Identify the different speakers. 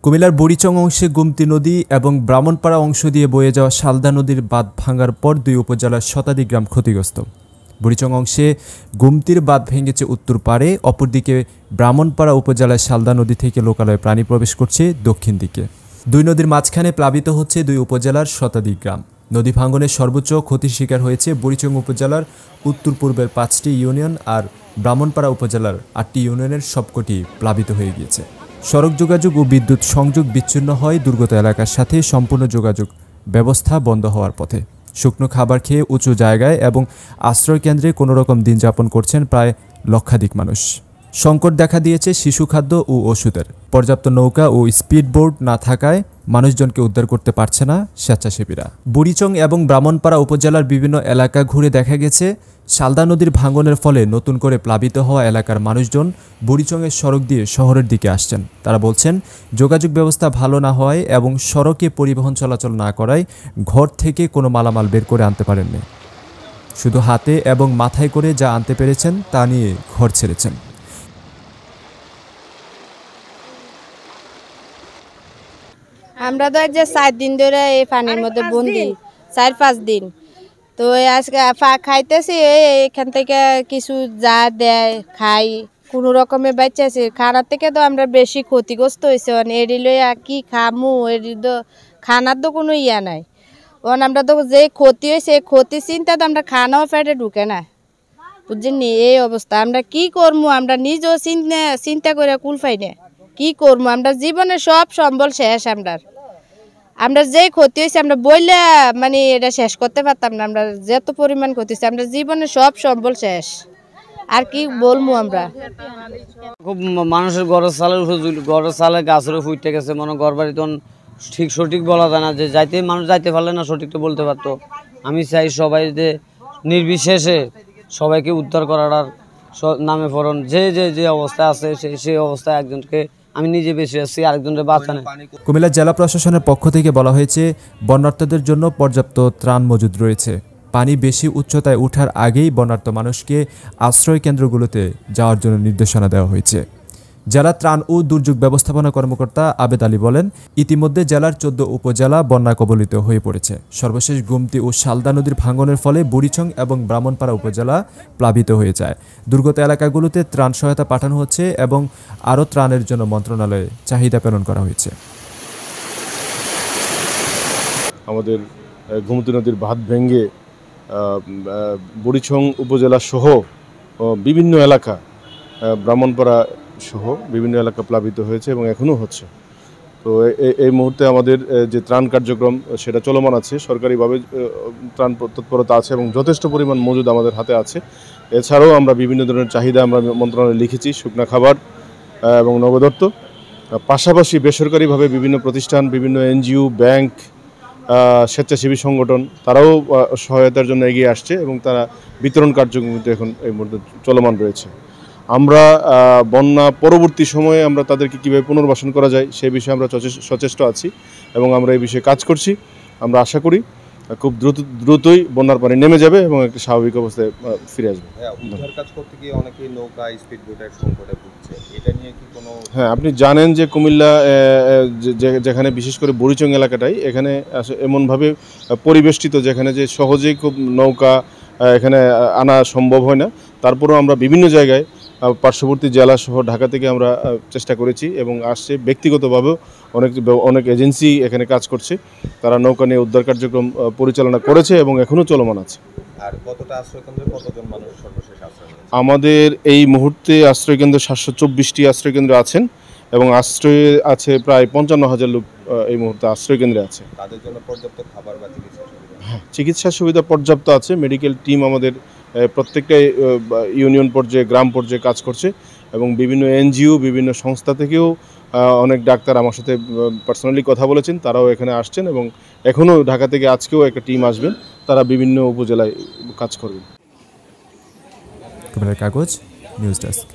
Speaker 1: কুমিল্লার বুড়িচং অংশে গুমতি নদী এবং ব্রাহ্মণপাড়া অংশ দিয়ে বয়ে যাওয়া শালদা নদীর বাঁধ ভাঙার পর দুই উপজেলার শতাধিক গ্রাম ক্ষতিগ্রস্ত। বুড়িচং অংশে গুমতির বাঁধ ভেঙেছে উত্তর পাড়ে, অপরদিকে ব্রাহ্মণপাড়া উপজেলায় শালদা নদী থেকে লোকালয়ে পানি প্রবেশ করছে দক্ষিণ দিকে। দুই নদীর মাঝখানে প্লাবিত হচ্ছে দুই উপজেলার শতাধিক গ্রাম। নদী ভাঙনের সর্বোচ্চ ক্ষতির শিকার হয়েছে বুড়িচং উপজেলার উত্তর পূর্বের 5টি ইউনিয়ন, আর ব্রাহ্মণপাড়া উপজেলার 8টি ইউনিয়নের সবকটি প্লাবিত হয়ে গিয়েছে। সড়ক যোগাযোগ ও বিদ্যুৎ সংযোগ বিচ্ছিন্ন হয় দুর্গত এলাকার সাথে সম্পূর্ণ যোগাযোগ ব্যবস্থা বন্ধ হওয়ার পথে। শুকনো খাবার খেয়ে উঁচু জায়গায় এবং আশ্রয়কেন্দ্রে কোনোরকম দিন যাপন করছেন প্রায় লক্ষাধিক মানুষ। সংকট দেখা দিয়েছে শিশু খাদ্য ও ওষুধের। পর্যাপ্ত নৌকা ও স্পিডবোট না থাকায় মানুষজনকে উদ্ধার করতে পারছে না স্বেচ্ছাসেবীরা। বুড়িচং এবং ব্রাহ্মণপাড়া উপজেলার বিভিন্ন এলাকা ঘুরে দেখা গেছে শালদা নদীর ভাঙনের ফলে নতুন করে প্লাবিত হওয়া এলাকার মানুষজন বুড়িচংয়ের সড়ক দিয়ে শহরের দিকে আসছেন। তারা বলছেন, যোগাযোগ ব্যবস্থা ভালো না হওয়ায় এবং সড়কে পরিবহন চলাচল না করায় ঘর থেকে কোনো মালামাল বের করে আনতে পারেননি। শুধু হাতে এবং মাথায় করে যা আনতে পেরেছেন তা নিয়ে ঘর ছেড়েছেন।
Speaker 2: আমরা তো যে 4 দিন ধরে এই পানির মধ্যে বন্দি, 4-5 দিন। তো আজকে খাইতেছি, এখান থেকে কিছু যা দেয় খাই, কোনো রকমে বাঁচাছি। খানার থেকে তো আমরা বেশি ক্ষতিগ্রস্ত হয়েছে। এড়ি লইয়া কি খামু, এড়ি তো খানার তো কোনো ইয়া নাই। আমরা তো যে ক্ষতি হয়েছে, ক্ষতি চিন্তা তো আমরা খানাও পেটে ঢুকে না, বুঝছেন? এই অবস্থা আমরা কি করবো, আমরা নিজেও চিন্তা করে কুল পাই না কি করবো। আমরা জীবনে সব সম্বল শেষ। আমরা যে ক্ষতি হয়েছে আমরা বললে মানে এটা শেষ করতে পারতাম না। আমরা যত পরিমাণ ক্ষতি হয়েছে, আমরা জীবনে সব সম্বল শেষ, আর কি বলবো। আমরা
Speaker 3: খুব মানুষের গড়ের চালে গাছেরও ফুটে গেছে, মনে ঘর বাড়ি তখন সঠিক বলা যায় না, যে মানুষ যাইতে পারলে না সঠিকটা বলতে পারতো। আমি চাই সবাই যে নির্বিশেষে সবাইকে উদ্ধার করার নামে পড়ন, যে অবস্থায় আছে সেই অবস্থায় একজনকে আমি নিজে বেশি আছি, আরেকজনের বাঁচানো।
Speaker 1: কুমিল্লা জেলা প্রশাসনের পক্ষ থেকে বলা হয়েছে, বন্যার্তদের জন্য পর্যাপ্ত ত্রাণ মজুদ রয়েছে। পানি বেশি উচ্চতায় ওঠার আগেই বন্যার্ত মানুষকে আশ্রয় কেন্দ্রগুলোতে যাওয়ার জন্য নির্দেশনা দেওয়া হয়েছে। জেলা ত্রাণ ও দুর্যোগ ব্যবস্থাপনা কর্মকর্তা আবেদ আলী বলেন, ইতিমধ্যে জেলার 14 উপজেলা বন্যা কবলিত হয়ে পড়েছে। সর্বশেষ গুমতি ও শালদা নদীর ভাঙনের ফলে বুড়িচং এবং ব্রাহ্মণপাড়া উপজেলা প্লাবিত হয়ে যায়। দুর্গত এলাকাগুলোতে ত্রাণ সহায়তা পাঠানো হচ্ছে এবং আরও ত্রাণের জন্য মন্ত্রণালয়ে চাহিদা প্রেরণ করা হয়েছে।
Speaker 4: আমাদের গুমতি নদীর বাঁধ ভেঙে বুড়িচং উপজেলা সহ বিভিন্ন এলাকা, ব্রাহ্মণপাড়া সহ বিভিন্ন এলাকা প্লাবিত হয়েছে এবং এখনও হচ্ছে। তো এই মুহূর্তে আমাদের যে ত্রাণ কার্যক্রম সেটা চলমান আছে। সরকারিভাবে ত্রাণ তৎপরতা আছে এবং যথেষ্ট পরিমাণ মজুদ আমাদের হাতে আছে। এছাড়াও আমরা বিভিন্ন ধরনের চাহিদা আমরা মন্ত্রণালয়ে লিখেছি, শুকনা খাবার এবং নগদত্ব। পাশাপাশি বেসরকারিভাবে বিভিন্ন প্রতিষ্ঠান, বিভিন্ন এনজিও, ব্যাংক, স্বেচ্ছাসেবী সংগঠন তারাও সহায়তার জন্য এগিয়ে আসছে এবং তারা বিতরণ কার্যক্রম এখন এই মুহূর্তে চলমান রয়েছে। আমরা বন্যা পরবর্তী সময়ে আমরা তাদেরকে কীভাবে পুনর্বাসন করা যায় সেই বিষয়ে আমরা সচেষ্ট আছি এবং আমরা এই বিষয়ে কাজ করছি। আমরা আশা করি খুব দ্রুতই বন্যার পানি নেমে যাবে এবং একটা স্বাভাবিক অবস্থায় ফিরে আসবে।
Speaker 5: উদ্ধার কাজ করতে গিয়ে অনেকেই নৌকা, স্পিডবোটের সংকটে ভুগছে, এটা নিয়ে কি কোনো?
Speaker 4: হ্যাঁ, আপনি জানেন যে কুমিল্লা যেখানে বিশেষ করে বুড়িচং এলাকাটাই এখানে এমনভাবে পরিবেষ্টিত যেখানে যে সহজেই খুব নৌকা এখানে আনা সম্ভব হয় না। তারপরেও আমরা বিভিন্ন জায়গায় পার্শ্ববর্তী জেলা সহ ঢাকা থেকে আমরা চেষ্টা করেছি এবং আসছে। ব্যক্তিগতভাবেও অনেক এজেন্সি এখানে কাজ করছে, তারা নৌকা নিয়ে উদ্ধার কার্যক্রম পরিচালনা করেছে এবং এখনও চলমান আছে।
Speaker 5: আর কতটা আশ্রয়কেন্দ্রে কতজন মানুষ সর্বশেষ আশ্রয় নিয়েছে?
Speaker 4: আমাদের এই মুহূর্তে আশ্রয়কেন্দ্র 724টি আশ্রয়কেন্দ্র আছেন এবং আশ্রয়ে আছে প্রায় 55,000 লোক এই মুহূর্তে আশ্রয়কেন্দ্রে আছে।
Speaker 5: তাদের জন্য পর্যাপ্ত খাবার বা চিকিৎসা সুবিধা?
Speaker 4: হ্যাঁ, চিকিৎসা সুবিধা পর্যাপ্ত আছে। মেডিকেল টিম আমাদের প্রত্যেকটা ইউনিয়ন পর্যায়ে, গ্রাম পর্যায়ে কাজ করছে এবং বিভিন্ন এনজিও, বিভিন্ন সংস্থা থেকেও অনেক ডাক্তার আমার সাথে পার্সোনালি কথা বলেছেন, তারাও এখানে আসছেন এবং এখনও ঢাকা থেকে আজকেও একটা টিম আসবেন, তারা বিভিন্ন উপজেলায় কাজ করবেন।
Speaker 1: কাগজ নিউজ ডেস্ক।